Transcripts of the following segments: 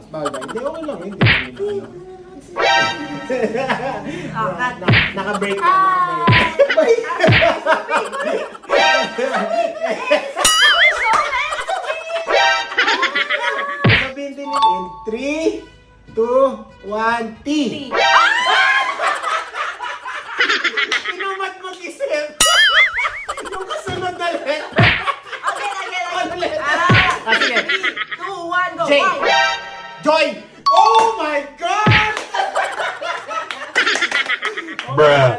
Bawal ba? Hindi, okay lang. Hindi. Naka-break na. Sabihin din in 3, 2, 1, T. Inumat mag-isip. Yung kasunod na ulit. Sige. 2, 1, go! J. Joy! Oh my God! Bruh.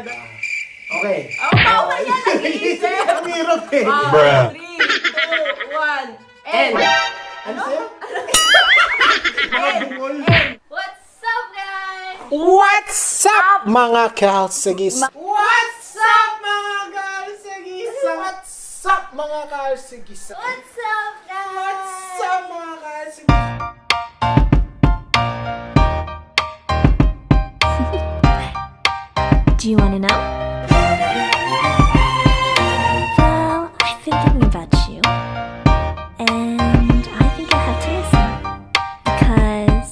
Okay. Bawal yan, nag-iisip! Ang hirap eh. Bruh. 3, 2, 1, N. N! Ano sa'yo? Mga bungol. What's up, guys? What's up, mga kalsagis? What's up, mga kalsagis? What's up, mga kalsagis? What's up, guys? What's up, mga kalsagis? Do you want to know? Well, I've been thinking about you. And I think I have to listen. Because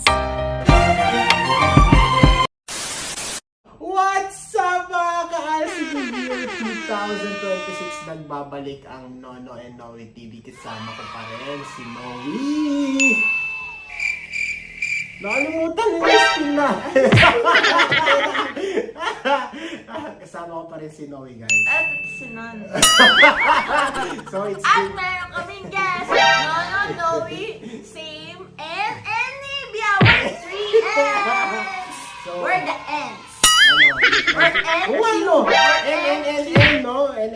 What's up, mga kalsagis? Year 2026, nagbabalik ang Nono and Noe TV. Kasama ko pa rin si Noe. Nakalimutan yung listing na. Kasama ko pa rin si Noe, guys. At si Non. So it's At good. meron kaming guest, Nono, Noe, Same, and Nibia with 3 N's. So, We're the N's. ano? We're N. Oo, ano? We're N, no? N.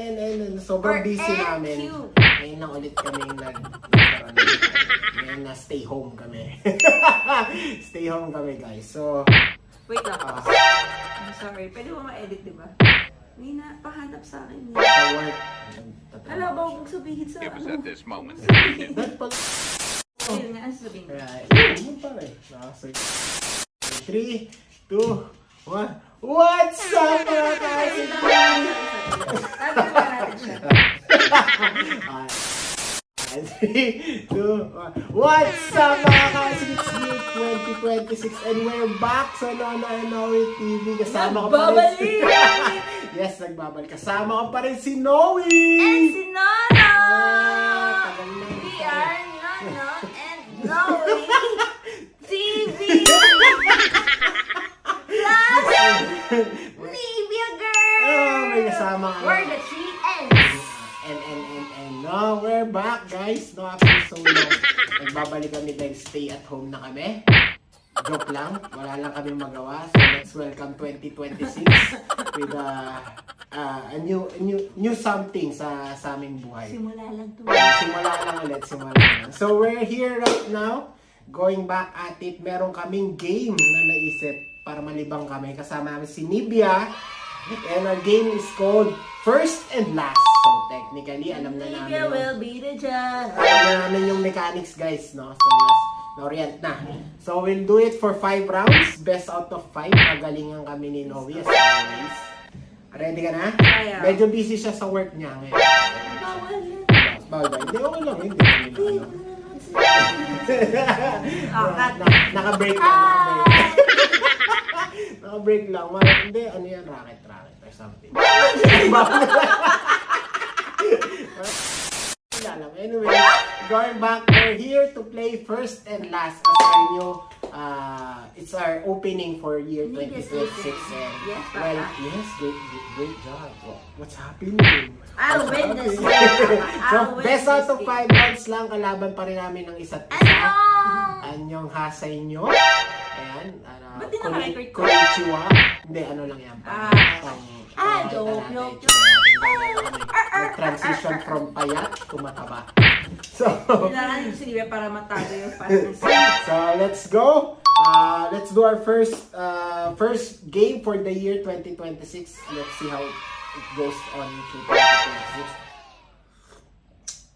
Sobrang We're busy NQ. namin. Ngayon lang ulit kami nagkaroon. Ngayon na stay home kami. Stay home kami, guys. So, Wait lang. ah, I'm sorry. Pwede mo ma-edit, diba? Hindi na, pahanap sa akin. sa work. Hala, ba huwag mong sabihin sa It was ano? at this moment. That pala. Ayun nga, ano sabihin? Kaya, yun pala eh. So, 3, 2, 1. What's up, mga guys? Sabi ko natin siya. 3, 2, 1. What's up, mga guys? It's year 2026 and we're back sa Nono and Noe TV. Kasama ko pa rin si... Yes, nagbabalik. Kasama ko pa rin si Noe! And si Nono! Tagal na. We are Nono and Noe TV! Plus, Nibia girl! Oh, may kasama ka. We're the 3 N's. And no, we're back, guys. No, after so long. Nagbabalik kami dahil stay at home na kami. Joke lang, wala lang kami magawa. So let's welcome 2026 with a new something sa aming buhay. Simula lang to. Simula lang ulit, simula lang. So we're here right now, going back at it. Meron kaming game na naisip para malibang kami. Kasama namin si Nibia. And our game is called First and Last. So technically, alam na namin Nibia will be the judge. alam na namin yung mechanics, guys, no? So na-orient na. So we'll do it for 5 rounds. Best out of 5. Pagalingan kami ni Noe as always. Ready ka na? Kaya. Medyo busy siya sa work niya ngayon. Bawal yan. Bawal ba? Hindi, okay lang. Hindi. Naka-break lang. Naka-break lang. Hindi, ano yan? Racket or something. Anyway, going back, we're here to play First and Last as our new, it's our opening for year 2026. And, Yes, well, Papa. yes, great job. What's happening? I'll What's win this happening? game. So, I'll win best out this of 5 game. rounds lang, kalaban pa rin namin ng isa't isa. Annyeong! Anyong hasay nyo. Ayan. Ba't di naka-record ko? Konnichiwa. Hindi, ano lang yan. Joke. Transition from payat to mataba. So, Kailangan yung sinibya para matago yung fastness. so let's go. Let's do our first game for the year 2026. Let's see how it goes on to 2026.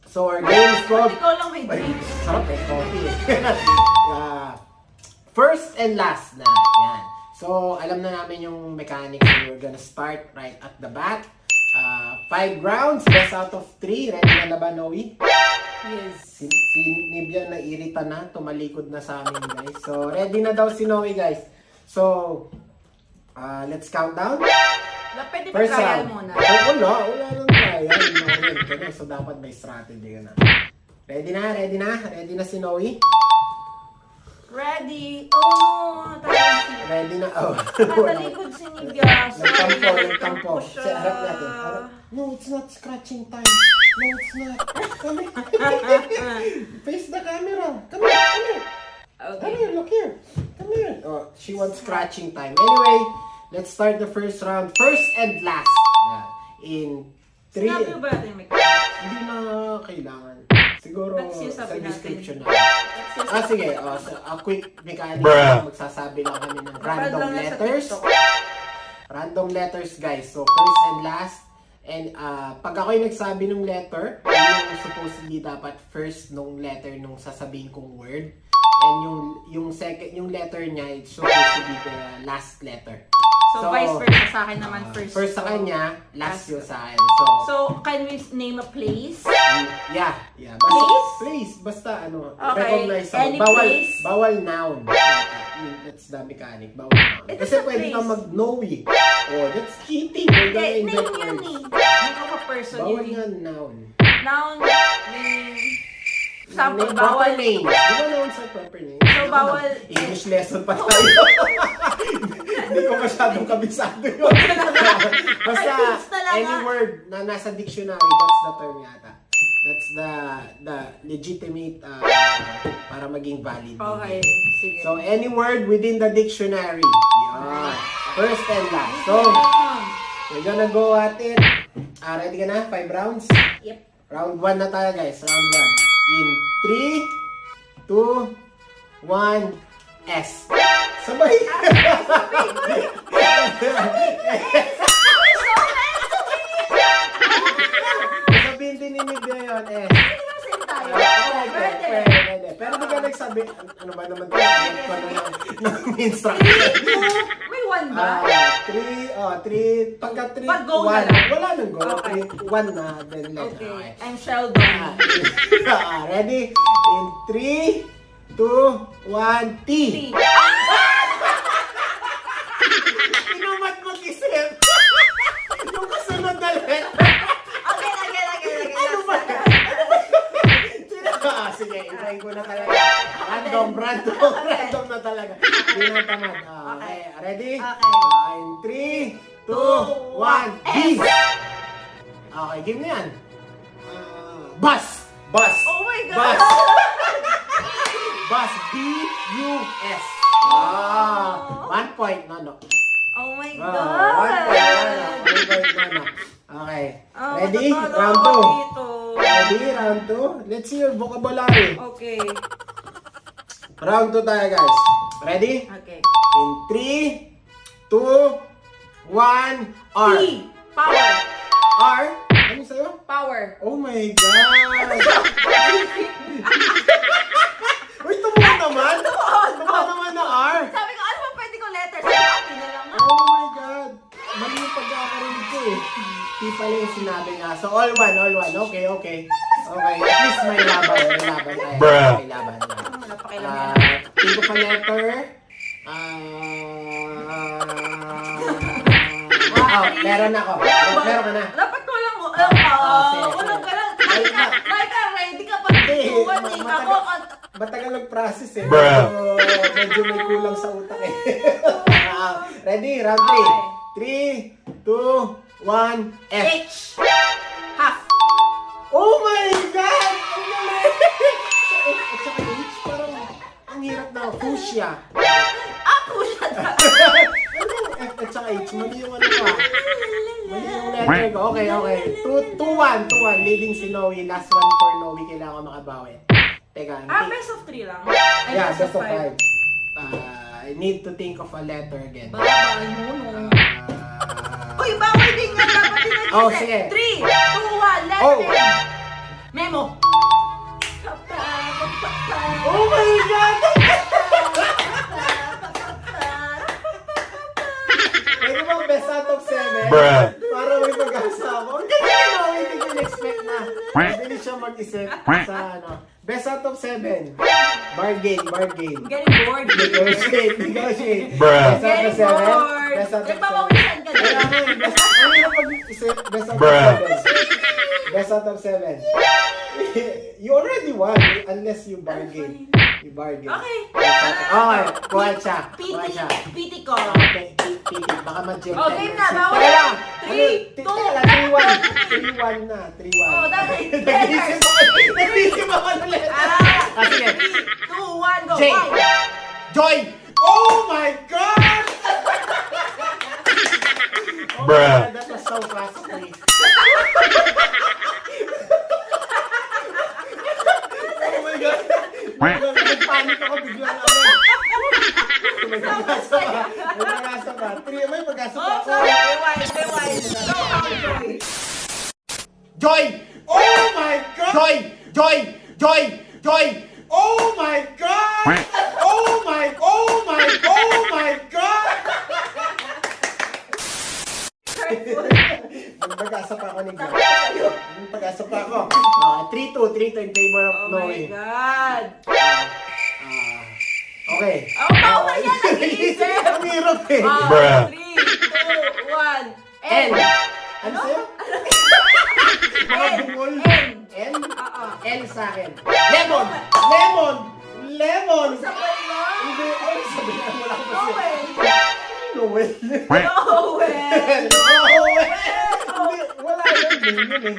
So our game is called Ikaw lang may drinks. Sarap eh, coffee. First and last na. Yan. So, alam na namin yung mechanics. We're gonna start right at the bat. 5 rounds, best out of 3. Ready na na ba, Noe? Yes. Si Nibia nairita na, tumalikod na sa amin, guys. So, ready na daw si Noe, guys. So, let's count down. Pwede pa First trial round. muna. Wala nang trial. Okay, so dapat may strategy ka na. Ready na si Noe? Ready? Oh, natalikod. Ready na, oh. Natalikod si Nibia. Sorry. Nagtampo. siya. Sa harap natin. No, it's not scratching time. No, it's not. Come here. Face the camera. Come here. Okay. Come here, look here. Come here. Oh, she wants scratching time. Anyway, let's start the first round. First and last. Yeah. In 3. Sinabi mo ba natin may Hindi na kailangan. Siguro Let's use sa sabi natin. description na. Sige. So, a quick mechanic. Magsasabi lang kami ng random lang yan sa letters. TikTok. Random letters, guys. So, first and last. And pag ako'y nagsabi ng letter, yung supposedly dapat first nung letter nung sasabihin kong word. And yung second, yung letter niya, it's supposed to be the last letter. So, vice versa sa akin naman first. First sa So, kanya, last yung sa akin. So, can we name a place? Yeah. Place? Basta Okay. recognizable. Any place? Bawal noun. That's the mechanic. Bawal noun. It Kasi is a pwede place. kang mag-Noe. Oh, that's cheating. We're gonna Name invent yun words. Name of a person. Bawal yun. nga noun. Noun, sample, Proper bawal. name. Di ba noun sa proper name? So, bawal. English lesson pa tayo. Hindi ko masyadong kabisado yun. Basta, Ayos na lang, any word na nasa dictionary, that's the term yata. That's the legitimate para maging valid. Okay, sige. So, any word within the dictionary. Yan. First and last. So, we're gonna go at it. Ready ka na? 5 rounds? Yep. Round 1 na tayo, guys. Round 1. In 3, 2, 1, S. Sabay! Sabihin din ni Nibia yun, S. Same tayo. Pwede. Pero di ka nagsabi, ano ba naman ito? Ng instruction. May one ba? 3, pagka 3, Pag go 1. na lang. Wala nang go. Okay. 1 na, then letter. Okay. I'm Sheldon. Ready? In 3, 2, 1, T. T. Inumat mag-isip. Yung kasunod na letter. Again. Ano ba? Sige, ibahin ko na talaga. Random na talaga. Hindi na tamad. Okay, ready? Okay. In 3, 2, 1, B! Okay, game na yan. Bus! Oh my God! Bus! Bus. B-U-S. 1 point. No. Oh my Wow, God! 1 point. No. Okay. Ready? Matatalo Round ako 2. dito. Ready? Round 2? Let's see your vocabulary. Okay. Round 2 tayo, guys. Ready? Okay. In 3, 2, 1, R. T. Power. R? Ano sa'yo? Power. Oh my God! Uy, tumuha naman! Tumuha naman na R! Sabi ko, ano ba pwede ko letter? Sabi ko, P na lang nga. Oh my God! Mali yung pagkakarinig ko eh. Di pala yung sinabi niya. So, all one. Okay. Okay, at least may laban tayo. May laban. Wala pa kailangan. Think of a letter. Meron ako. Meron ka na. Dapat ko lang. sige. Unang ka lang. Ay, na. Ready ka pa tutuan eh. Ako, Matagal nag-process eh. Medyo may kulang sa utak eh. Ready? Round 3. 3, 2, 1, F. H. Half. Oh my God! Ang galing! At saka H, parang ang hirap na. Fuchsia. Ako siya. F at saka H, mali yung ano ka. Mali yung letter ko. Okay. 2-1. Leading si Noe. Last one for Noe. Kailangan ko makabawi. Teka. Best of 3 lang. Yeah, best of 5. I need to think of a letter again. Babay mo, no. Uy, bawal din yan. Dapat din natin. Oh, sige. 3, 2, 1, letter. Oh. Memo. Oh my God! Pwede bang best out of 7? Para may pag-asa ako. mag-isip sa ano. Best out of 7. Bargain. Getting bored. Negotiate. Bruh. Best out of 7. Getting bored. Best out of 7. Nagpapawisan ka Kaya na. nga, ano yung mag-isip? Best out of Bruh. 7. Best out of 7. You already won unless you bargain. You bargain. Okay. Okay, kuha siya. Kuha siya. Piti ko. Okay, piti. Baka mag-jet. Oh, game na, bawal. Teka lang. 3, 2, 3-1 na. 3-1. Oh, dati. Nag-isip ako ulit. Sige. 3, 2, 1, go. Jay. Bye. Joy! Oh my God! Oh my Bruh. God, that was so fast paced. Oh my God! Nagpanik ako biglang ako. May pag-asa pa. May pag-asa pa. May pag-asa pa Oh, ako. sorry. Rewind. Go, Joy. Joy! Oh my God! Joy! Oh my God! Oh my God! Nagpag-asa pa ako ni God. Nagpag-asa pa ako. 3-2 in favor of Oh my Noe. God. Okay. Oh, bawal yan. Nag-iisip. Ang hirap eh. Bruh. 3, 2, 1. N. Ano sa'yo? Mga N. bungol. N. N? Oo. L sa akin. Lemon! Sa pwede Hindi. Ay, sabi na. Wala ko No kasi. way. Noel. No way. Noel. Hindi, wala yun eh.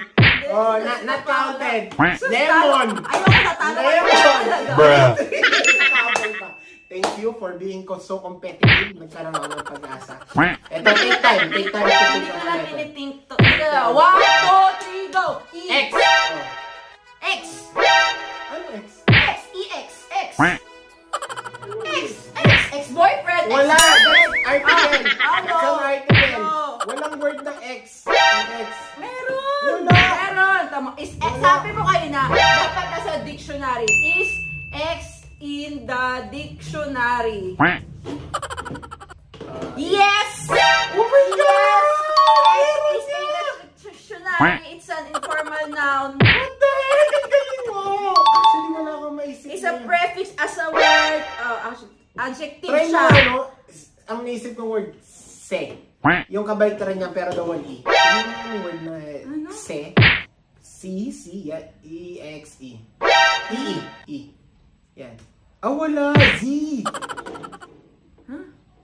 Oh, not counted. Lemon. Ayoko natalo. Lemon. Bruh. Nakabal pa. Thank you for being so competitive. Nagkaroon ako ng pag-asa. Ito, take time. Take time to Hindi think ko of lang it. tiniting to. 1, 2, 3, go. E. X. X. Ano X? X. E-X. X. Ex-boyfriend. Wala! Ex-boyfriend. That's article! Ano? It's an article! No. Walang word na X. Ang X. Meron. Wala. Meron. Tama. Sabi mo kayo na, dapat nasa dictionary. Is X in the dictionary? Yes! Oh my God! X is in the dictionary. It's an informal noun. What the heck? Ang galing mo! Actually, wala akong maisip. Is a na. prefix as a word. Adjective Try mo siya. ano, ang naisip kong word, se. Yung kabaliktaran niya pero daw E. Yung word na Ano? se. Yeah, E-X-E. E. Yan. Wala. Z.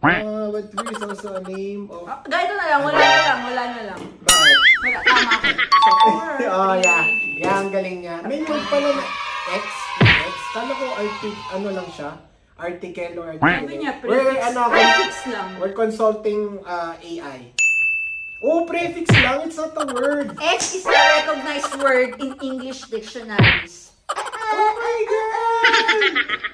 But three is also a name of... Ganito na lang. Wala na lang. Bakit? Wala. Tama ako. Oh, yeah. Yeah, ang galing niya. May word pala na X. Kala ko ano lang siya. Article or article. Sabi niya, We're, prefix lang. we're consulting AI. Oh, prefix lang. It's not a word. X is a recognized word in English dictionaries. Oh my God!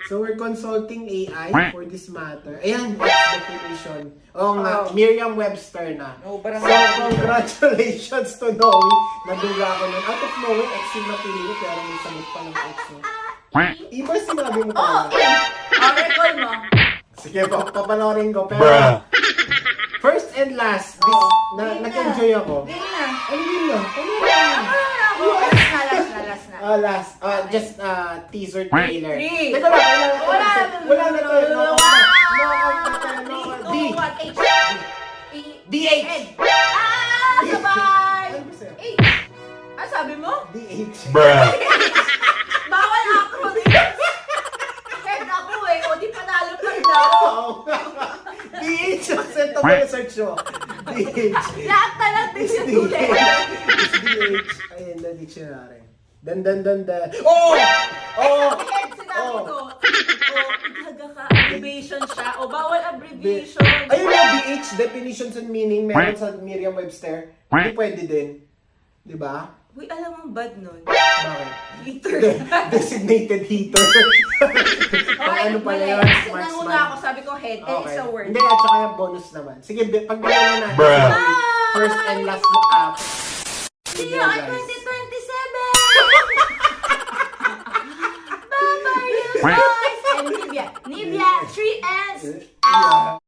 So we're consulting AI for this matter. Ayan, that's definition. Oh nga, Oh. Merriam-Webster na. No, parang- So, congratulations to Noe. Naduga ako nun. Out of nowhere, X yung napili, pero may sagot pa ng X. No? Iba sinabi mo Oh, talaga. recall mo. Sige, papanorin ko. Pero, Bruh. first and last, Game na. nag-enjoy ako. Game na. Ano yun na? Ano Ano yun? na? Last na. Last. Just teaser trailer. 3. Teka lang, Wala. wala na to. No, D. 2, 1, H. E. DH. Sabay. Ano ba sa'yo? H. Sabi mo? DH. Bruh. Bawal acronyms. Head ako eh. O, di panalo pa daw. DH. Kasi ito mo research mo. DH. Lahat na lang din yung tuloy. It's DH. Ayun, the dictionary. Dan. Oh! Head, sinabi ko. O, gaga ka. Abbreviation siya. O, bawal abbreviation. Ayun na, DH, definitions and meaning, meron sa Merriam-Webster. Hindi pwede din. Di ba? Uy, alam mo bad nun. Bakit? Heater. Designated heater. Okay, Ano pala mali. yun? Kasi Marksman. nanguna ako, sabi ko head, and it's a word. Hindi, at saka yung bonus naman. Sige, pagbigyan na natin. Bruh. First and last up. See you in 2027! Bye-bye, you guys! And Nivea. Nivea, 3 N's out!